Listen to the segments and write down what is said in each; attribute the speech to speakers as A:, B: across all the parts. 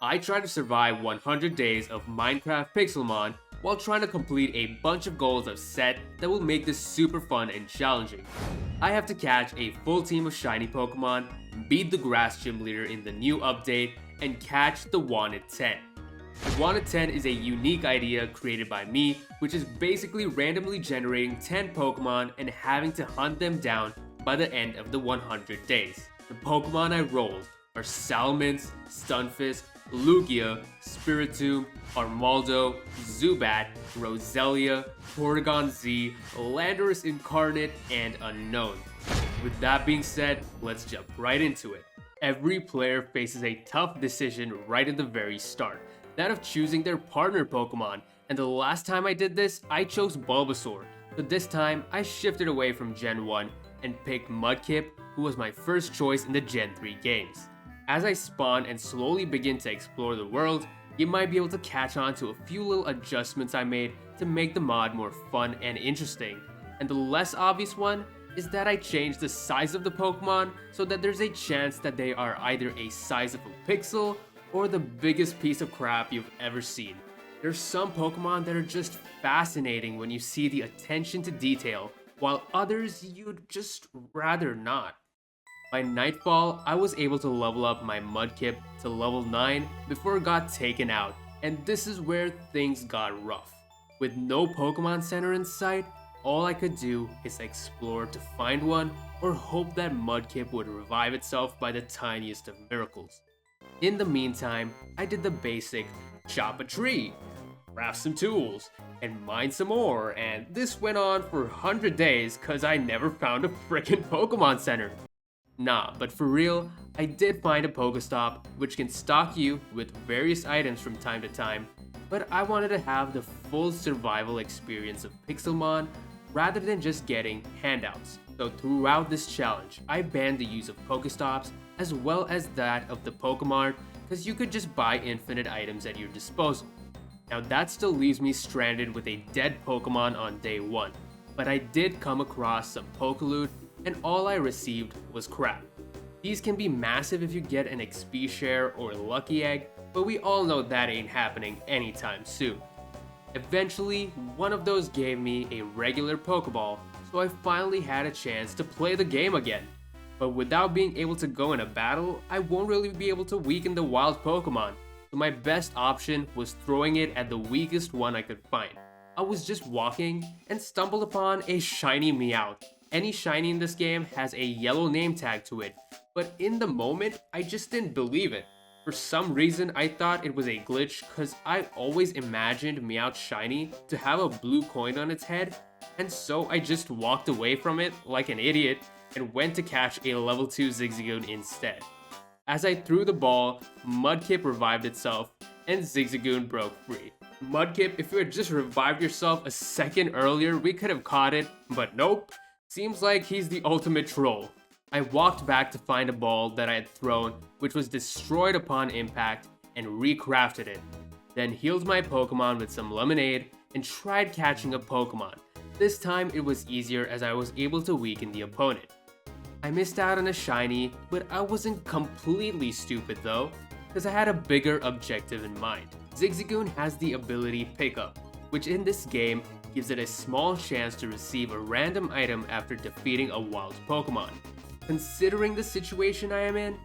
A: I tried to survive 100 days of Minecraft Pixelmon while trying to complete a bunch of goals of set that will make this super fun and challenging. I have to catch a full team of shiny Pokemon, beat the grass gym leader in the new update, and catch the Wanted 10. The Wanted 10 is a unique idea created by me, which is basically randomly generating 10 Pokemon and having to hunt them down by the end of the 100 days. The Pokemon I rolled are Salamence, Stunfisk, Lugia, Spiritomb, Armaldo, Zubat, Roselia, Porygon Z, Landorus Incarnate, and Unknown. With that being said, let's jump right into it. Every player faces a tough decision right at the very start, that of choosing their partner Pokemon, and the last time I did this, I chose Bulbasaur, but this time I shifted away from Gen 1 and picked Mudkip, who was my first choice in the Gen 3 games. As I spawn and slowly begin to explore the world, you might be able to catch on to a few little adjustments I made to make the mod more fun and interesting, and the less obvious one is that I changed the size of the Pokemon so that there's a chance that they are either a size of a pixel or the biggest piece of crap you've ever seen. There's some Pokemon that are just fascinating when you see the attention to detail, while others you'd just rather not. By nightfall, I was able to level up my Mudkip to level 9 before it got taken out, and this is where things got rough. With no Pokemon Center in sight, all I could do is explore to find one or hope that Mudkip would revive itself by the tiniest of miracles. In the meantime, I did the basic chop a tree, craft some tools, and mine some more, and this went on for 100 days cause I never found a frickin' Pokemon Center. Nah, but for real, I did find a Pokestop which can stock you with various items from time to time, but I wanted to have the full survival experience of Pixelmon rather than just getting handouts. So throughout this challenge, I banned the use of Pokestops as well as that of the Pokemart because you could just buy infinite items at your disposal. Now that still leaves me stranded with a dead Pokemon on day 1, but I did come across some Pokeloot and all I received was crap. These can be massive if you get an XP share or a lucky egg, but we all know that ain't happening anytime soon. Eventually, one of those gave me a regular Pokeball, so I finally had a chance to play the game again. But without being able to go in a battle, I won't really be able to weaken the wild Pokemon, so my best option was throwing it at the weakest one I could find. I was just walking and stumbled upon a shiny Meowth. Any shiny in this game has a yellow name tag to it, but in the moment, I just didn't believe it. For some reason, I thought it was a glitch cause I always imagined Meowth shiny to have a blue coin on its head, and so I just walked away from it like an idiot and went to catch a level 2 Zigzagoon instead. As I threw the ball, Mudkip revived itself, and Zigzagoon broke free. Mudkip, if you had just revived yourself a second earlier, we could have caught it, but nope. Seems like he's the ultimate troll. I walked back to find a ball that I had thrown, which was destroyed upon impact, and recrafted it. Then healed my Pokemon with some lemonade and tried catching a Pokemon. This time it was easier as I was able to weaken the opponent. I missed out on a shiny, but I wasn't completely stupid though, because I had a bigger objective in mind. Zigzagoon has the ability Pickup, which in this game gives it a small chance to receive a random item after defeating a wild Pokemon. Considering the situation I am in,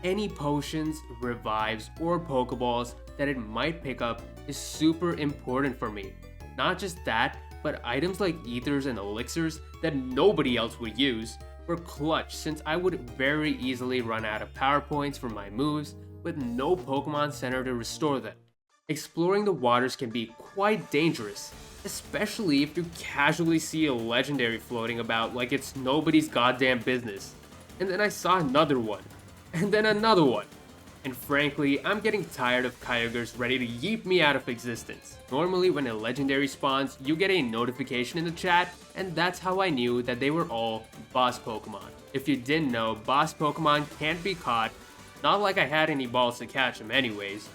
A: any potions, revives, or Pokeballs that it might pick up is super important for me. Not just that, but items like ethers and elixirs that nobody else would use were clutch since I would very easily run out of power points for my moves with no Pokemon Center to restore them. Exploring the waters can be quite dangerous, especially if you casually see a legendary floating about like it's nobody's goddamn business. And then I saw another one, and then another one. And frankly, I'm getting tired of Kyogres ready to yeet me out of existence. Normally when a legendary spawns, you get a notification in the chat, and that's how I knew that they were all boss Pokemon. If you didn't know, boss Pokemon can't be caught, not like I had any balls to catch them anyways.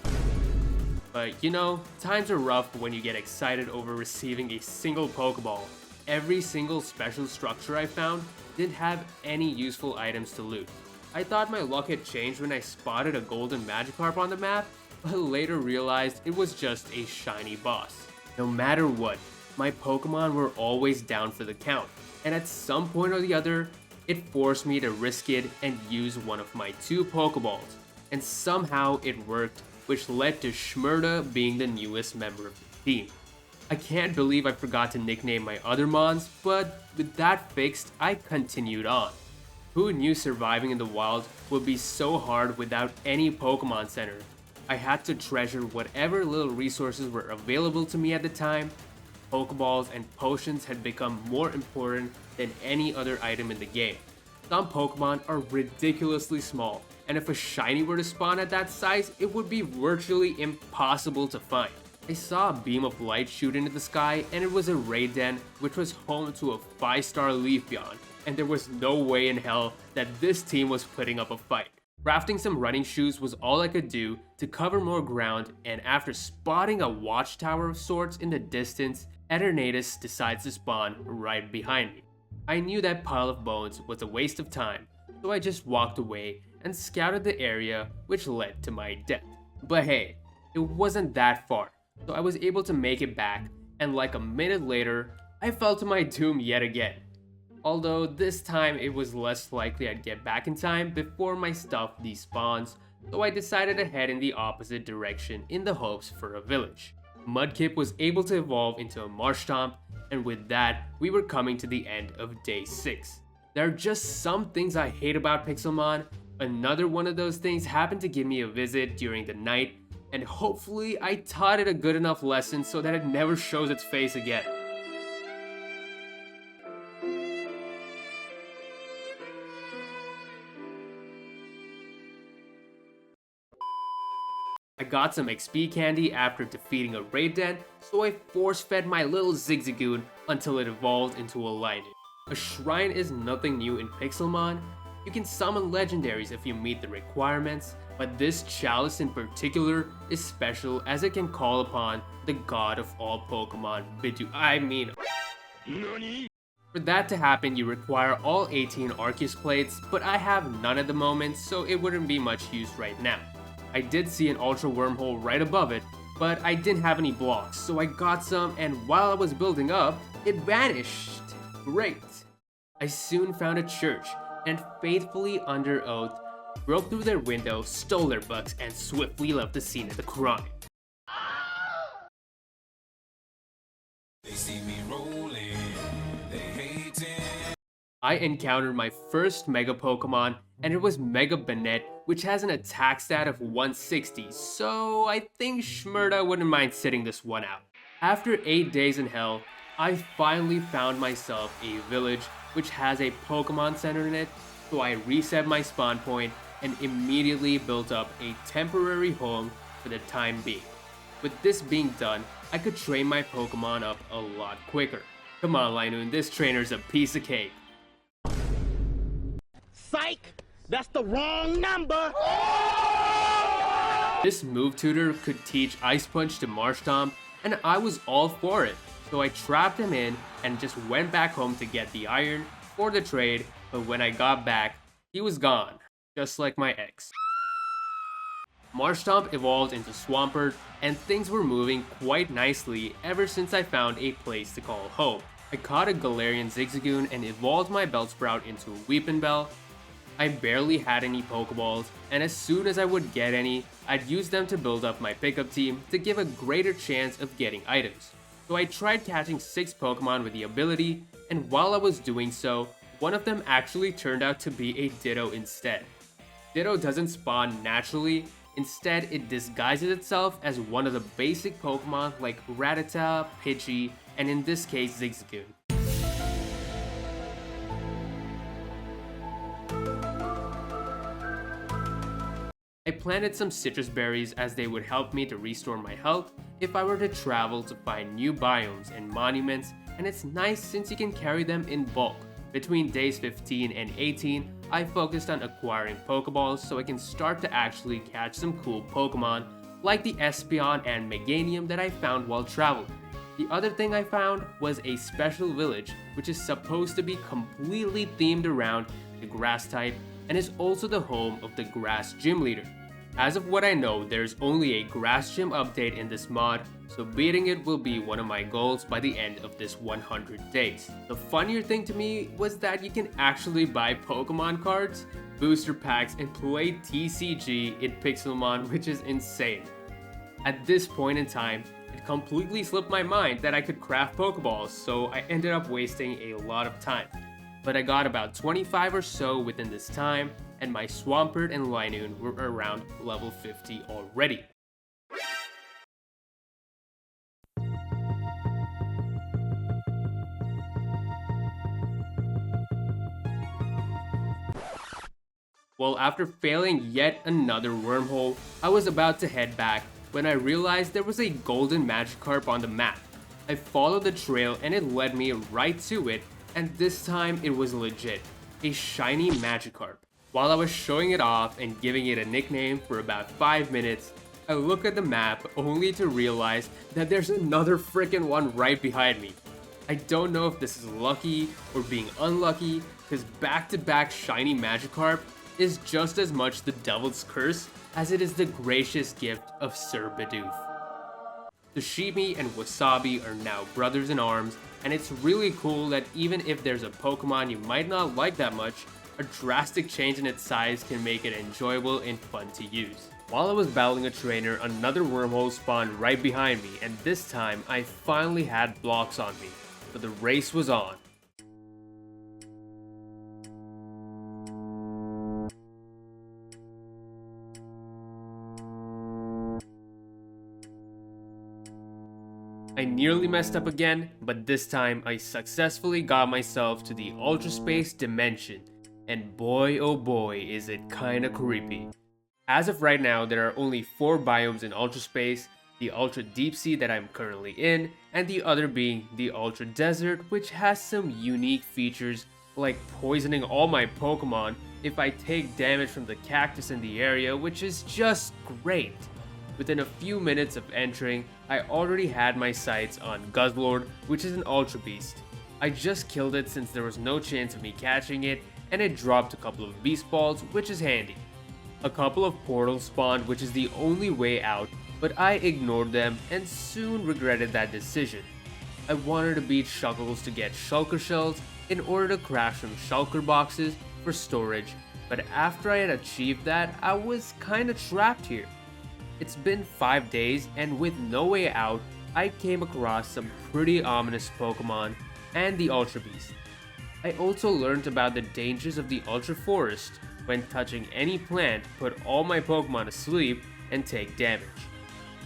A: But you know, times are rough when you get excited over receiving a single Pokeball. Every single special structure I found didn't have any useful items to loot. I thought my luck had changed when I spotted a golden Magikarp on the map, but later realized it was just a shiny boss. No matter what, my Pokemon were always down for the count, and at some point or the other, it forced me to risk it and use one of my 2 Pokeballs, and somehow it worked, which led to Shmurda being the newest member of the team. I can't believe I forgot to nickname my other Mons, but with that fixed, I continued on. Who knew surviving in the wild would be so hard without any Pokemon Center? I had to treasure whatever little resources were available to me at the time. Pokeballs and potions had become more important than any other item in the game. Some Pokemon are ridiculously small, and if a shiny were to spawn at that size, it would be virtually impossible to find. I saw a beam of light shoot into the sky, and it was a raid den which was home to a 5-star Leafeon, and there was no way in hell that this team was putting up a fight. Crafting some running shoes was all I could do to cover more ground, and after spotting a watchtower of sorts in the distance, Eternatus decides to spawn right behind me. I knew that pile of bones was a waste of time, so I just walked away and scouted the area, which led to my death. But hey, it wasn't that far, so I was able to make it back, and like a minute later, I fell to my doom yet again. Although this time it was less likely I'd get back in time before my stuff despawns, so I decided to head in the opposite direction in the hopes for a village. Mudkip was able to evolve into a Marshtomp, and with that, we were coming to the end of day 6. There are just some things I hate about Pixelmon. Another one of those things happened to give me a visit during the night, and hopefully I taught it a good enough lesson so that it never shows its face again. I got some XP candy after defeating a raid den, so I force-fed my little Zigzagoon until it evolved into a Lynx. A shrine is nothing new in Pixelmon. You can summon legendaries if you meet the requirements, but this chalice in particular is special as it can call upon the god of all Pokemon, Nani? For that to happen, you require all 18 Arceus plates, but I have none at the moment, so it wouldn't be much use right now. I did see an Ultra Wormhole right above it, but I didn't have any blocks, so I got some, and while I was building up, it vanished. Great. I soon found a church, and faithfully under oath, broke through their window, stole their bucks, and swiftly left the scene of the crime. They see me rolling, they hating. I encountered my first Mega Pokemon, and it was Mega Banette, which has an attack stat of 160, so I think Shmurda wouldn't mind sitting this one out. After 8 days in hell, I finally found myself a village which has a Pokemon Center in it, so I reset my spawn point and immediately built up a temporary home for the time being. With this being done, I could train my Pokemon up a lot quicker. Come on, Linoon, this trainer's a piece of cake.
B: Psych! That's the wrong number!
A: This move tutor could teach Ice Punch to Marshtomp, and I was all for it. So I trapped him in and just went back home to get the iron for the trade, but when I got back, he was gone, just like my ex. Marshtomp evolved into Swampert, and things were moving quite nicely ever since I found a place to call home. I caught a Galarian Zigzagoon and evolved my Bellsprout into a Weepinbell. I barely had any Pokeballs, and as soon as I would get any, I'd use them to build up my pickup team to give a greater chance of getting items. So I tried catching 6 Pokemon with the ability, and while I was doing so, one of them actually turned out to be a Ditto instead. Ditto doesn't spawn naturally, instead it disguises itself as one of the basic Pokemon like Rattata, Pidgey, and in this case Zigzagoon. I planted some citrus berries as they would help me to restore my health if I were to travel to find new biomes and monuments, and it's nice since you can carry them in bulk. Between days 15 and 18, I focused on acquiring Pokeballs so I can start to actually catch some cool Pokemon like the Espeon and Meganium that I found while traveling. The other thing I found was a special village which is supposed to be completely themed around the grass type and is also the home of the grass gym leader. As of what I know, there's only a grass gym update in this mod, so beating it will be one of my goals by the end of this 100 days. The funnier thing to me was that you can actually buy Pokemon cards, booster packs, and play TCG in Pixelmon, which is insane. At this point in time, it completely slipped my mind that I could craft Pokeballs, so I ended up wasting a lot of time. But I got about 25 or so within this time, and my Swampert and Linoon were around level 50 already. Well, after failing yet another wormhole, I was about to head back when I realized there was a golden Magikarp on the map. I followed the trail and it led me right to it, and this time it was legit, a shiny Magikarp. While I was showing it off and giving it a nickname for about 5 minutes, I look at the map only to realize that there's another freaking one right behind me. I don't know if this is lucky or being unlucky, because back-to-back shiny Magikarp is just as much the devil's curse as it is the gracious gift of Sir Bidoof. Tsushimi and Wasabi are now brothers in arms, and it's really cool that even if there's a Pokemon you might not like that much, a drastic change in its size can make it enjoyable and fun to use. While I was battling a trainer, another wormhole spawned right behind me, and this time I finally had blocks on me, so the race was on. I nearly messed up again, but this time I successfully got myself to the Ultra Space dimension, and boy oh boy is it kinda creepy. As of right now, there are only 4 biomes in Ultra Space, the Ultra Deep Sea that I'm currently in, and the other being the Ultra Desert, which has some unique features like poisoning all my Pokemon if I take damage from the cactus in the area, which is just great. Within a few minutes of entering, I already had my sights on Guzzlord, which is an Ultra Beast. I just killed it since there was no chance of me catching it, and it dropped a couple of Beast Balls, which is handy. A couple of portals spawned, which is the only way out, but I ignored them and soon regretted that decision. I wanted to beat Shuckles to get Shulker Shells in order to craft some Shulker boxes for storage, but after I had achieved that, I was kinda trapped here. It's been 5 days, and with no way out, I came across some pretty ominous Pokemon and the Ultra Beast. I also learned about the dangers of the Ultra Forest. When touching any plant, put all my Pokemon asleep and take damage.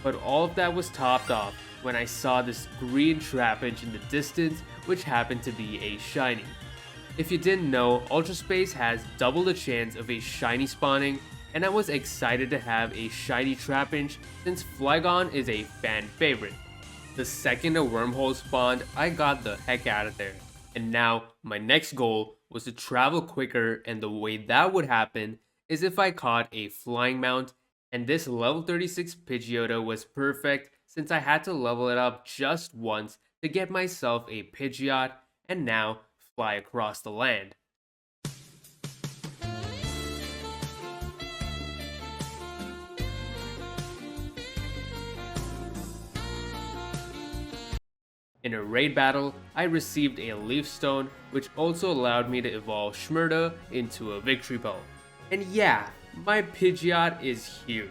A: But all of that was topped off when I saw this green Trapinch in the distance, which happened to be a shiny. If you didn't know, Ultra Space has double the chance of a shiny spawning, and I was excited to have a shiny Trapinch since Flygon is a fan favorite. The second a wormhole spawned, I got the heck out of there. And now, my next goal was to travel quicker, and the way that would happen is if I caught a flying mount, and this level 36 Pidgeotto was perfect since I had to level it up just once to get myself a Pidgeot and now fly across the land. In a raid battle, I received a Leaf Stone, which also allowed me to evolve Schmurda into a Victory Bell. And yeah, my Pidgeot is huge.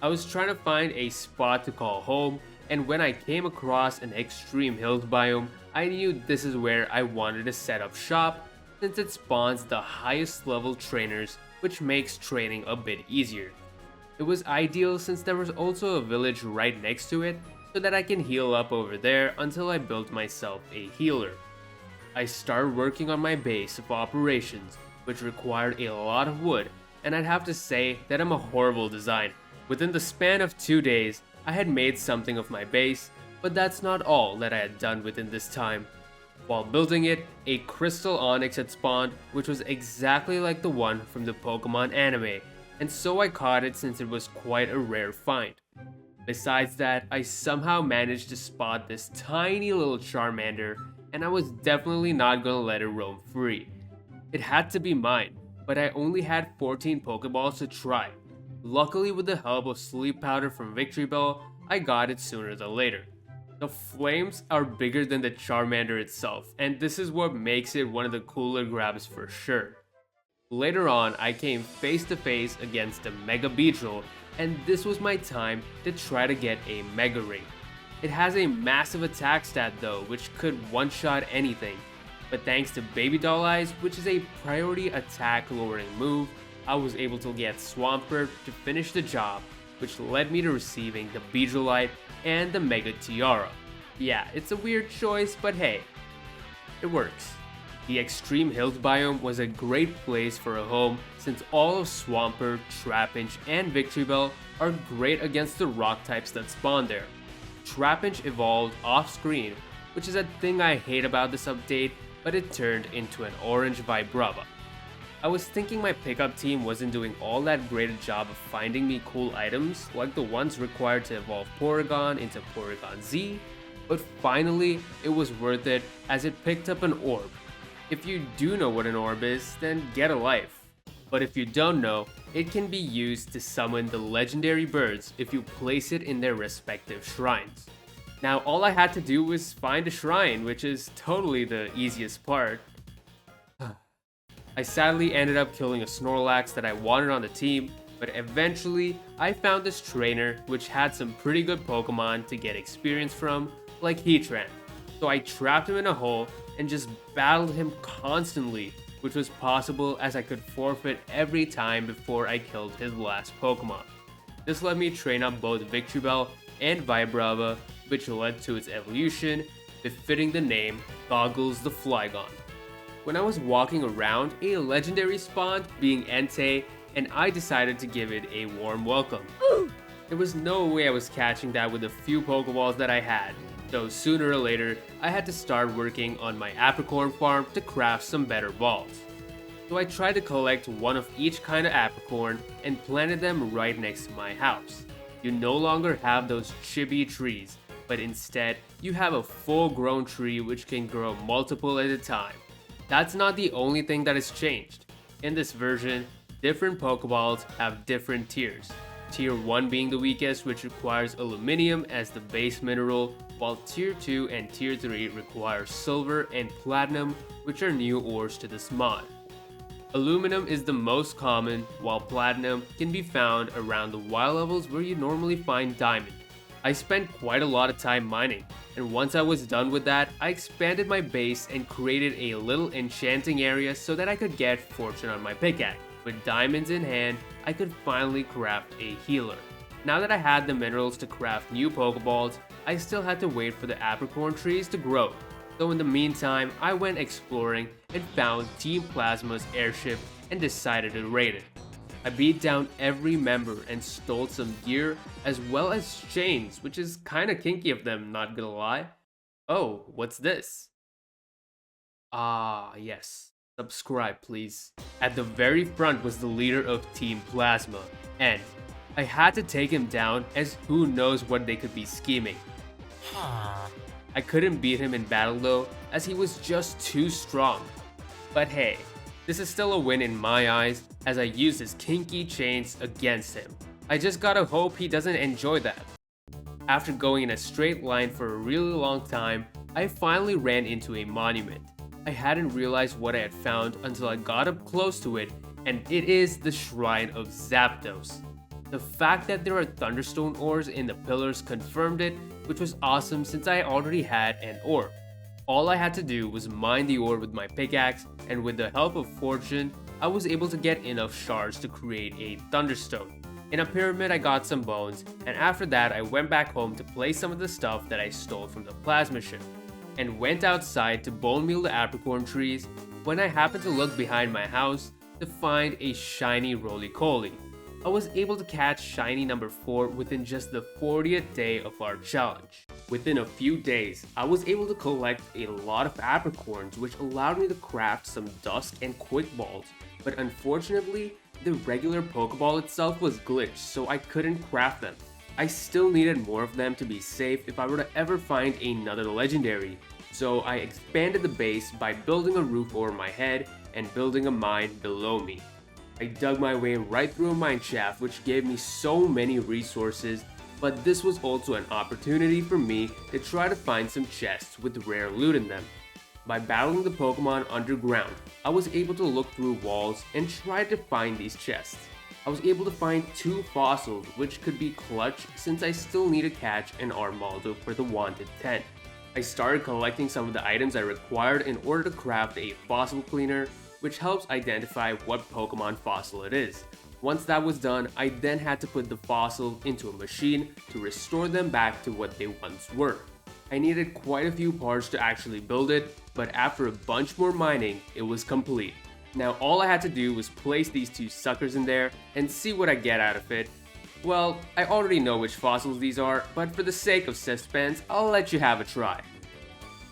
A: I was trying to find a spot to call home, and when I came across an extreme hills biome, I knew this is where I wanted to set up shop since it spawns the highest level trainers, which makes training a bit easier. It was ideal since there was also a village right next to it, so that I can heal up over there until I built myself a healer. I started working on my base of operations, which required a lot of wood, and I'd have to say that I'm a horrible designer. Within the span of 2 days, I had made something of my base, but that's not all that I had done within this time. While building it, a Crystal Onyx had spawned, which was exactly like the one from the Pokemon anime, and so I caught it since it was quite a rare find. Besides that, I somehow managed to spot this tiny little Charmander, and I was definitely not gonna let it roam free. It had to be mine, but I only had 14 Pokeballs to try. Luckily, with the help of sleep powder from Victory Bell, I got it sooner than later. The flames are bigger than the Charmander itself, and this is what makes it one of the cooler grabs for sure. Later on, I came face to face against the Mega Beetle, and this was my time to try to get a Mega Ring. It has a massive attack stat though, which could one-shot anything, but thanks to Baby Doll Eyes, which is a priority attack lowering move, I was able to get Swampert to finish the job, which led me to receiving the Beedrillite and the Mega Tiara. Yeah, it's a weird choice, but hey, it works. The Extreme Hills biome was a great place for a home since all of Swampert, Trapinch, and Victory Bell are great against the rock types that spawn there. Trapinch evolved off-screen, which is a thing I hate about this update, but it turned into an orange Vibrava. I was thinking my pickup team wasn't doing all that great a job of finding me cool items like the ones required to evolve Porygon into Porygon Z, but finally it was worth it as it picked up an orb. If you do know what an orb is, then get a life. But if you don't know, it can be used to summon the legendary birds if you place it in their respective shrines. Now all I had to do was find a shrine, which is totally the easiest part. I sadly ended up killing a Snorlax that I wanted on the team, but eventually I found this trainer which had some pretty good Pokemon to get experience from, like Heatran. So I trapped him in a hole and just battled him constantly, which was possible as I could forfeit every time before I killed his last Pokemon. This let me train up both Victory Bell and Vibrava, which led to its evolution, befitting the name Goggles the Flygon. When I was walking around, a legendary spawned, being Entei, and I decided to give it a warm welcome. There was no way I was catching that with the few Pokeballs that I had, so sooner or later, I had to start working on my Apricorn farm to craft some better balls. So I tried to collect one of each kind of Apricorn and planted them right next to my house. You no longer have those chibi trees, but instead, you have a full-grown tree which can grow multiple at a time. That's not the only thing that has changed. In this version, different Pokeballs have different tiers. Tier 1 being the weakest, which requires Aluminium as the base mineral, while Tier 2 and Tier 3 require Silver and Platinum, which are new ores to this mod. Aluminum is the most common, while Platinum can be found around the wild levels where you normally find Diamond. I spent quite a lot of time mining, and once I was done with that, I expanded my base and created a little enchanting area so that I could get fortune on my pickaxe. With diamonds in hand, I could finally craft a healer. Now that I had the minerals to craft new Pokeballs, I still had to wait for the Apricorn trees to grow. So in the meantime, I went exploring and found Team Plasma's airship and decided to raid it. I beat down every member and stole some gear as well as chains, which is kinda kinky of them, not gonna lie. Oh, what's this? Ah, yes. Subscribe, please. At the very front was the leader of Team Plasma, and I had to take him down as who knows what they could be scheming. I couldn't beat him in battle though, as he was just too strong. But hey, this is still a win in my eyes, as I used his kinky chains against him. I just gotta hope he doesn't enjoy that. After going in a straight line for a really long time, I finally ran into a monument. I hadn't realized what I had found until I got up close to it, and it is the Shrine of Zapdos. The fact that there are Thunderstone ores in the pillars confirmed it, which was awesome since I already had an orb. All I had to do was mine the ore with my pickaxe, and with the help of fortune, I was able to get enough shards to create a Thunderstone. In a pyramid I got some bones, and after that I went back home to place some of the stuff that I stole from the plasma ship, and went outside to bone meal the apricorn trees when I happened to look behind my house to find a shiny roly-coly. I was able to catch shiny number 4 within just the 40th day of our challenge. Within a few days, I was able to collect a lot of apricorns, which allowed me to craft some dusk and quick balls, but unfortunately, the regular Pokeball itself was glitched, so I couldn't craft them. I still needed more of them to be safe if I were to ever find another legendary, so I expanded the base by building a roof over my head and building a mine below me. I dug my way right through a mine shaft which gave me so many resources, but this was also an opportunity for me to try to find some chests with rare loot in them. By battling the Pokemon underground, I was able to look through walls and try to find these chests. I was able to find 2 fossils which could be clutch since I still need to catch an Armaldo for the wanted 10. I started collecting some of the items I required in order to craft a fossil cleaner, which helps identify what Pokemon fossil it is. Once that was done, I then had to put the fossil into a machine to restore them back to what they once were. I needed quite a few parts to actually build it, but after a bunch more mining, it was complete. Now all I had to do was place these 2 suckers in there and see what I get out of it. Well, I already know which fossils these are, but for the sake of suspense, I'll let you have a try.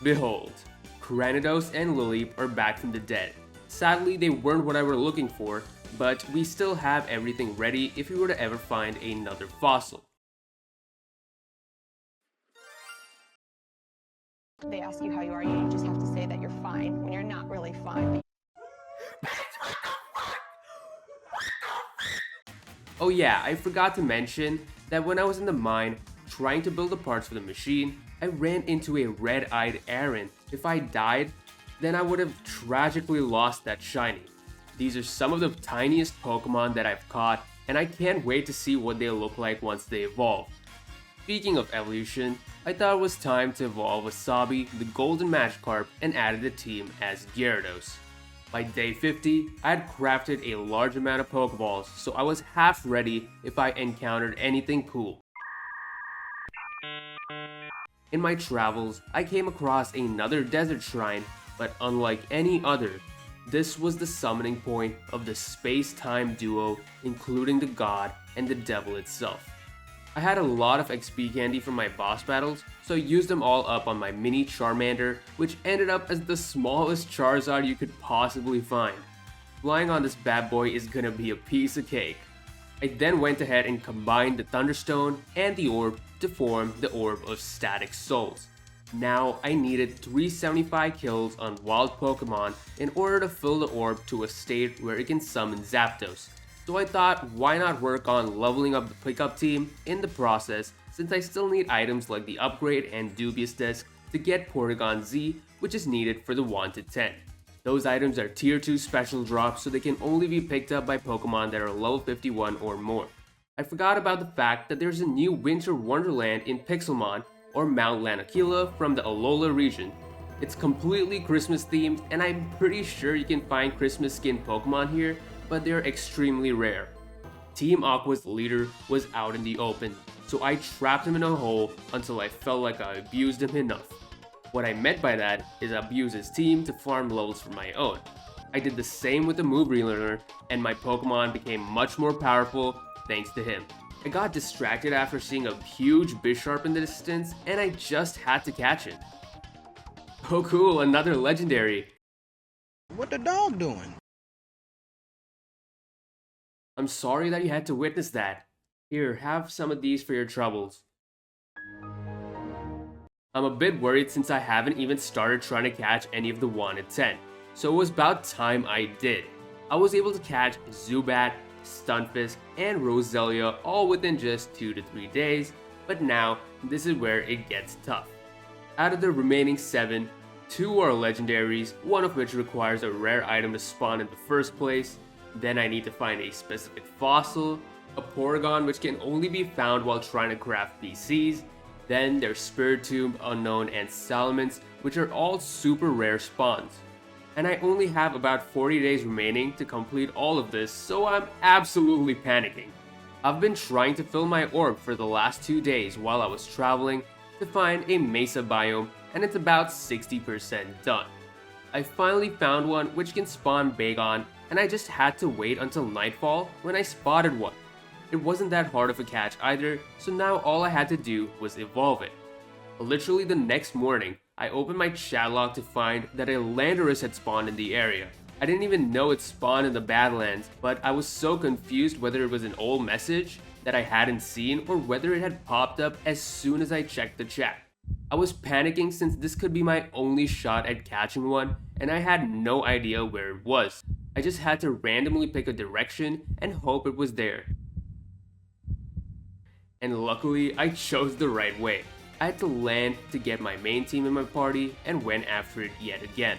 A: Behold, Granados and Lileep are back from the dead. Sadly, they weren't what I were looking for, but we still have everything ready if we were to ever find another fossil.
C: They ask you how you are, you just have to say that you're fine when you're not really fine.
A: Oh yeah, I forgot to mention that when I was in the mine trying to build the parts for the machine, I ran into a red-eyed Aaron. If I died, then I would have tragically lost that shiny. These are some of the tiniest Pokemon that I've caught, and I can't wait to see what they look like once they evolve. Speaking of evolution, I thought it was time to evolve Wasabi, the Golden Magikarp, and added the team as Gyarados. By day 50, I had crafted a large amount of Pokeballs, so I was half ready if I encountered anything cool. In my travels, I came across another desert shrine, but unlike any other, this was the summoning point of the space-time duo, including the god and the devil itself. I had a lot of XP candy from my boss battles, so I used them all up on my mini Charmander, which ended up as the smallest Charizard you could possibly find. Flying on this bad boy is gonna be a piece of cake. I then went ahead and combined the Thunderstone and the Orb to form the Orb of Static Souls. Now I needed 375 kills on wild Pokemon in order to fill the orb to a state where it can summon Zapdos. So I thought, why not work on leveling up the pickup team in the process, since I still need items like the upgrade and dubious disc to get Porygon Z, which is needed for the wanted 10. Those items are tier 2 special drops, so they can only be picked up by Pokemon that are level 51 or more. I forgot about the fact that there's a new winter wonderland in Pixelmon, or Mount Lanakila from the Alola region. It's completely Christmas themed, and I'm pretty sure you can find Christmas skin Pokemon here, but they're extremely rare. Team Aqua's leader was out in the open, so I trapped him in a hole until I felt like I abused him enough. What I meant by that is abuse his team to farm levels for my own. I did the same with the move relearner, and my Pokemon became much more powerful thanks to him. I got distracted after seeing a huge Bisharp in the distance, and I just had to catch it. Oh cool, another legendary.
B: What the dog doing?
A: I'm sorry that you had to witness that. Here, have some of these for your troubles. I'm a bit worried since I haven't even started trying to catch any of the wanted 10, so it was about time I did. I was able to catch Zubat, Stunfisk, and Roselia all within just 2 to 3 days, but now this is where it gets tough. Out of the remaining 7, 2 are legendaries, one of which requires a rare item to spawn in the first place. Then I need to find a specific fossil, a Porygon which can only be found while trying to craft PCs, then there's Spiritomb, Unknown, and Salamence, which are all super rare spawns. And I only have about 40 days remaining to complete all of this, so I'm absolutely panicking. I've been trying to fill my orb for the last 2 days while I was traveling to find a mesa biome, and it's about 60% done. I finally found one which can spawn Bagon, and I just had to wait until nightfall when I spotted one. It wasn't that hard of a catch either, so now all I had to do was evolve it. Literally the next morning, I opened my chat log to find that a Landorus had spawned in the area. I didn't even know it spawned in the Badlands, but I was so confused whether it was an old message that I hadn't seen or whether it had popped up as soon as I checked the chat. I I was panicking since this could be my only shot at catching one, and I had no idea where it was. I just had to randomly pick a direction and hope it was there. And luckily, I chose the right way. I had to land to get my main team in my party and went after it yet again.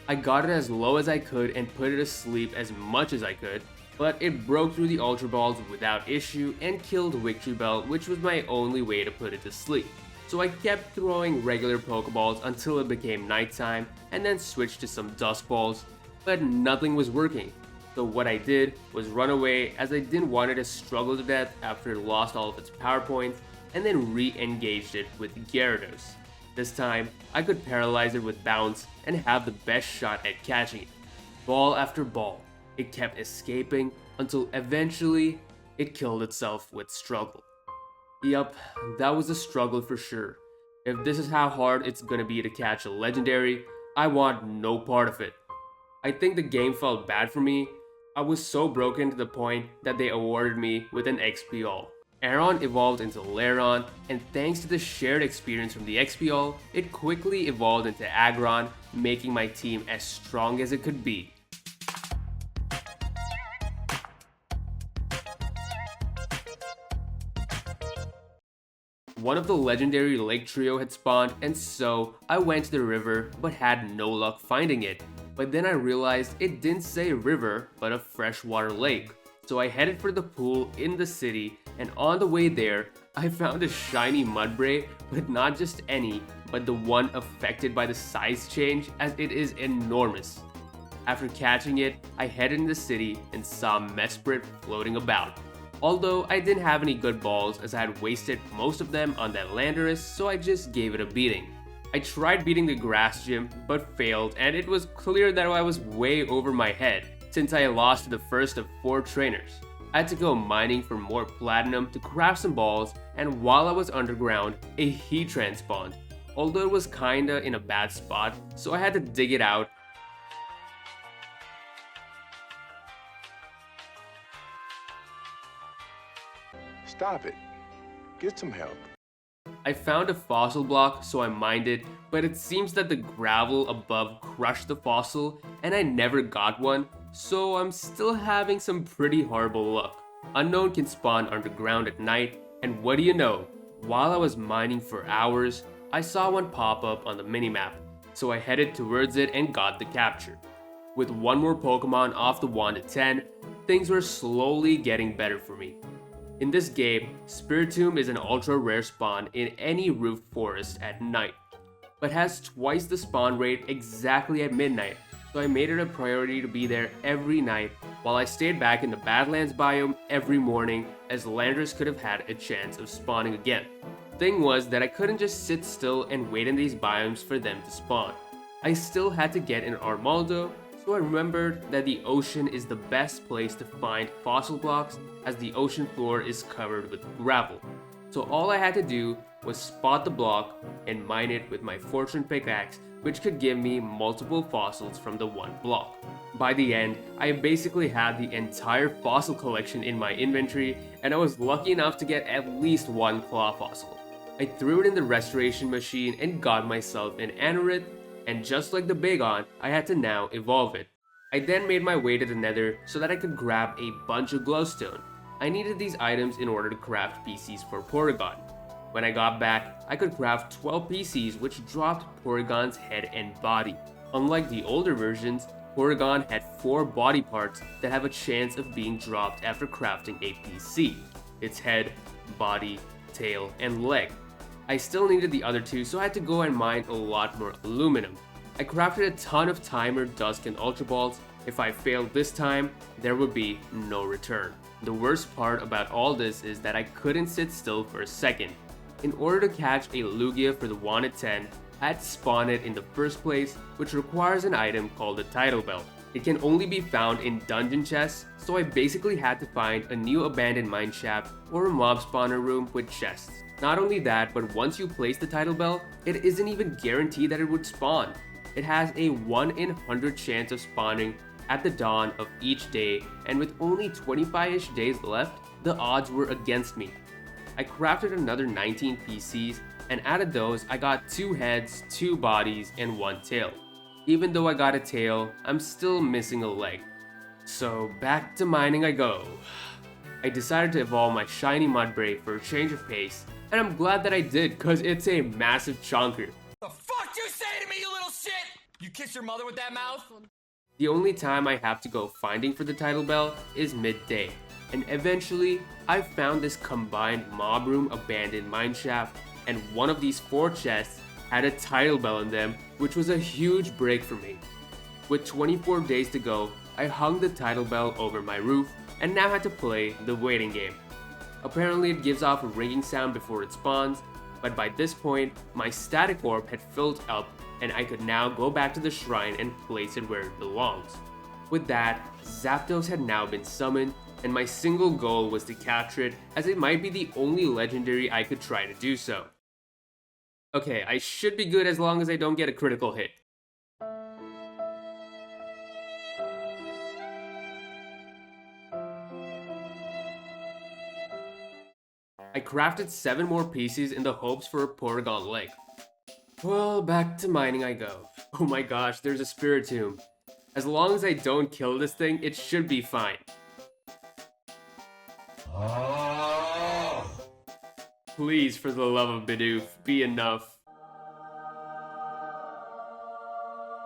A: I got it as low as I could and put it asleep as much as I could, but it broke through the Ultra Balls without issue and killed Victory Bell, which was my only way to put it to sleep. So I kept throwing regular Pokeballs until it became nighttime and then switched to some Dusk Balls, but nothing was working. So what I did was run away as I didn't want it to struggle to death after it lost all of its power points, and then re-engaged it with Gyarados. This time, I could paralyze it with Bounce and have the best shot at catching it. Ball after ball, it kept escaping until eventually it killed itself with struggle. Yup, that was a struggle for sure. If this is how hard it's gonna be to catch a legendary, I want no part of it. I think the game felt bad for me. I was so broken to the point that they awarded me with an XP All. Aron evolved into Lairon, and thanks to the shared experience from the XP All, it quickly evolved into Aggron, making my team as strong as it could be. One of the legendary Lake Trio had spawned, and so I went to the river but had no luck finding it. But then I realized it didn't say river but a freshwater lake. So I headed for the pool in the city, and on the way there, I found a shiny Mudbray, but not just any, but the one affected by the size change, as it is enormous. After catching it, I headed in the city and saw Mesprit floating about. Although I didn't have any good balls as I had wasted most of them on that Landorus, so I just gave it a beating. I tried beating the grass gym, but failed, and it was clear that I was way over my head, since I lost to the first of 4 trainers. I had to go mining for more platinum to craft some balls, and while I was underground, a Heatran spawned. Although it was kinda in a bad spot, so I had to dig it out.
D: Stop it. Get some help.
A: I found a fossil block, so I mined it, but it seems that the gravel above crushed the fossil, and I never got one, so I'm still having some pretty horrible luck. Unknown can spawn underground at night, and what do you know? While I was mining for hours, I saw one pop up on the minimap, so I headed towards it and got the capture. With one more Pokemon off the 1 to 10, things were slowly getting better for me. In this game, Spiritomb is an ultra rare spawn in any roof forest at night, but has twice the spawn rate exactly at midnight, so I made it a priority to be there every night while I stayed back in the Badlands biome every morning, as Landorus could have had a chance of spawning again. Thing was that I couldn't just sit still and wait in these biomes for them to spawn. I still had to get an Armaldo, so I remembered that the ocean is the best place to find fossil blocks, as the ocean floor is covered with gravel. So all I had to do was spot the block and mine it with my fortune pickaxe, which could give me multiple fossils from the one block. By the end, I basically had the entire fossil collection in my inventory, and I was lucky enough to get at least one claw fossil. I threw it in the restoration machine and got myself an Anorith, and just like the Bagon, I had to now evolve it. I then made my way to the Nether so that I could grab a bunch of glowstone. I needed these items in order to craft PCs for Porygon. When I got back, I could craft 12 PCs which dropped Porygon's head and body. Unlike the older versions, Porygon had 4 body parts that have a chance of being dropped after crafting a PC. Its head, body, tail, and leg. I still needed the other 2, so I had to go and mine a lot more aluminum. I crafted a ton of Timer, Dusk, and Ultra Balls. If I failed this time, there would be no return. The worst part about all this is that I couldn't sit still for a second. In order to catch a Lugia for the 1 to 10, I had to spawn it in the first place, which requires an item called the Tidal Belt. It can only be found in dungeon chests, so I basically had to find a new abandoned mine shaft or a mob spawner room with chests. Not only that, but once you place the Tidal Belt, it isn't even guaranteed that it would spawn. It has a 1 in 100 chance of spawning at the dawn of each day, and with only 25-ish days left, the odds were against me. I crafted another 19 PCs, And out of those, I got 2 heads, 2 bodies, and 1 tail. Even though I got a tail, I'm still missing a leg. So back to mining I go. I decided to evolve my shiny Mudbray for a change of pace, and I'm glad that I did cause it's a massive chunker.
E: The fuck you say to me, you little shit? You kiss your mother with that mouth?
A: The only time I have to go finding for the title bell is midday, and eventually I found this combined mob room abandoned mineshaft, and one of these 4 chests had a title bell in them, which was a huge break for me. With 24 days to go, I hung the title bell over my roof and now had to play the waiting game. Apparently it gives off a ringing sound before it spawns, but by this point, my static orb had filled up and I could now go back to the shrine and place it where it belongs. With that, Zapdos had now been summoned, and my single goal was to capture it, as it might be the only legendary I could try to do so. Okay, I should be good as long as I don't get a critical hit. I crafted 7 more pieces in the hopes for a Porygon leg. Well, back to mining I go. Oh my gosh, there's a Spiritomb. As long as I don't kill this thing, it should be fine. Please, for the love of Bidoof, be enough.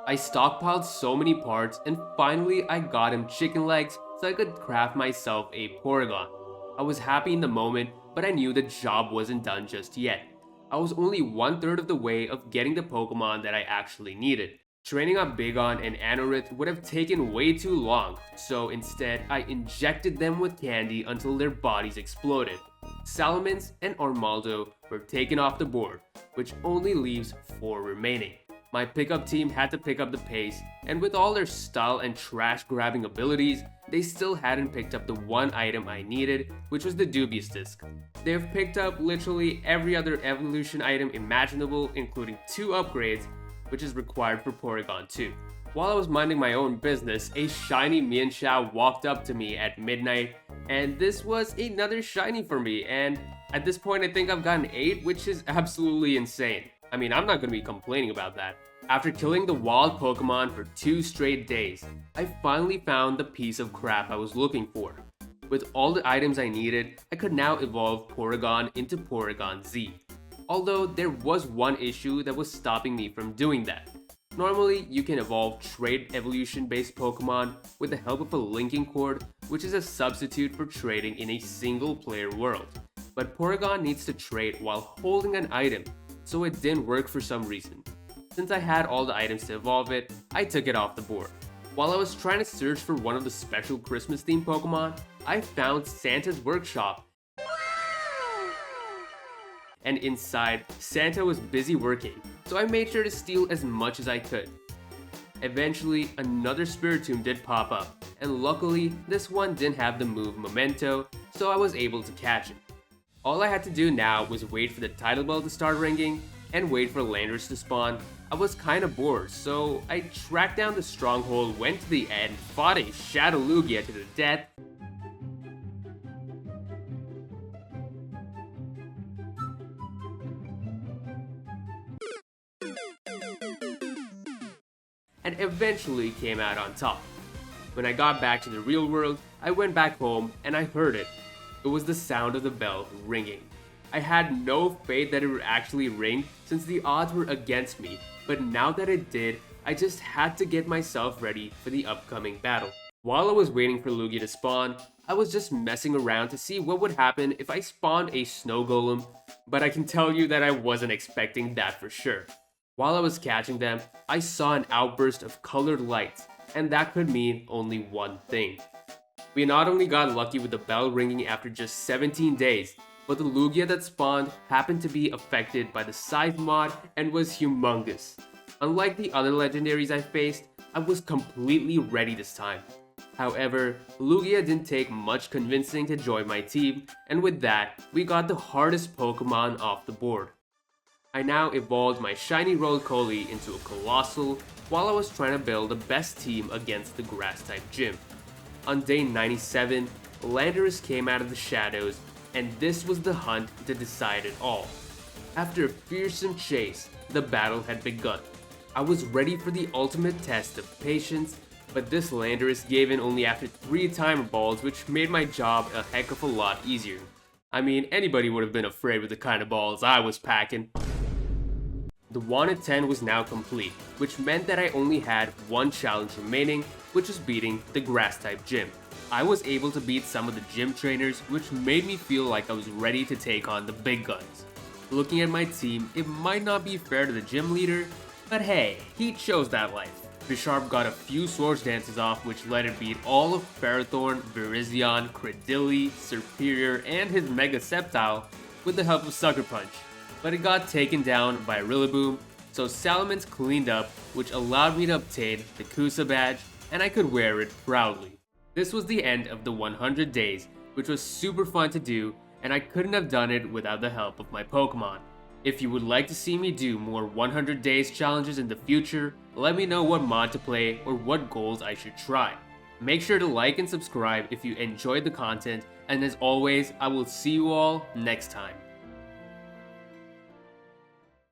A: I stockpiled so many parts, and finally I got him chicken legs so I could craft myself a Porygon. I was happy in the moment, but I knew the job wasn't done just yet. I was only 1/3 of the way of getting the Pokemon that I actually needed. Training up Bigon and Anorith would have taken way too long, so instead I injected them with candy until their bodies exploded. Salamence and Armaldo were taken off the board, which only leaves 4 remaining. My pickup team had to pick up the pace, and with all their style and trash grabbing abilities, they still hadn't picked up the one item I needed, which was the Dubious Disc. They've picked up literally every other evolution item imaginable, including 2 upgrades, which is required for Porygon 2. While I was minding my own business, a shiny Mienshao walked up to me at midnight, and this was another shiny for me, and at this point I think I've gotten 8, which is absolutely insane. I mean, I'm not gonna be complaining about that. After killing the wild Pokemon for 2 straight days, I finally found the piece of crap I was looking for. With all the items I needed, I could now evolve Porygon into Porygon Z. Although there was one issue that was stopping me from doing that. Normally, you can evolve trait evolution based Pokemon with the help of a linking cord, which is a substitute for trading in a single player world. But Porygon needs to trade while holding an item, so it didn't work for some reason. Since I had all the items to evolve it, I took it off the board. While I was trying to search for one of the special Christmas themed Pokemon, I found Santa's workshop. And inside, Santa was busy working, so I made sure to steal as much as I could. Eventually, another Spiritomb did pop up, and luckily, this one didn't have the move Memento, so I was able to catch it. All I had to do now was wait for the title bell to start ringing, and wait for Landers to spawn. I was kinda bored, so I tracked down the stronghold, went to the end, fought a Shadow Lugia to the death, and eventually came out on top. When I got back to the real world, I went back home and I heard it. It was the sound of the bell ringing. I had no faith that it would actually ring since the odds were against me, but now that it did, I just had to get myself ready for the upcoming battle. While I was waiting for Lugia to spawn, I was just messing around to see what would happen if I spawned a snow golem, but I can tell you that I wasn't expecting that for sure. While I was catching them, I saw an outburst of colored lights, and that could mean only one thing. We not only got lucky with the bell ringing after just 17 days, but the Lugia that spawned happened to be affected by the Scythe mod and was humongous. Unlike the other legendaries I faced, I was completely ready this time. However, Lugia didn't take much convincing to join my team, and with that, we got the hardest Pokemon off the board. I now evolved my shiny Roly-Poly into a Colossal while I was trying to build the best team against the Grass-type gym. On day 97, Landorus came out of the shadows, and this was the hunt to decide it all. After a fearsome chase, the battle had begun. I was ready for the ultimate test of patience, but this Landorus gave in only after 3 timer balls, which made my job a heck of a lot easier. I mean, anybody would have been afraid with the kind of balls I was packing. The wanted 10 was now complete, which meant that I only had one challenge remaining, which was beating the grass-type gym. I was able to beat some of the gym trainers, which made me feel like I was ready to take on the big guns. Looking at my team, it might not be fair to the gym leader, but hey, he chose that life. Bisharp got a few swords dances off, which let it beat all of Ferrothorn, Virizion, Credilli, Superior, and his Mega Sceptile with the help of Sucker Punch. But it got taken down by Rillaboom, so Salamence cleaned up, which allowed me to obtain the Kusa badge, and I could wear it proudly. This was the end of the 100 days, which was super fun to do, and I couldn't have done it without the help of my Pokemon. If you would like to see me do more 100 days challenges in the future, let me know what mod to play or what goals I should try. Make sure to like and subscribe if you enjoyed the content, and as always, I will see you all next time.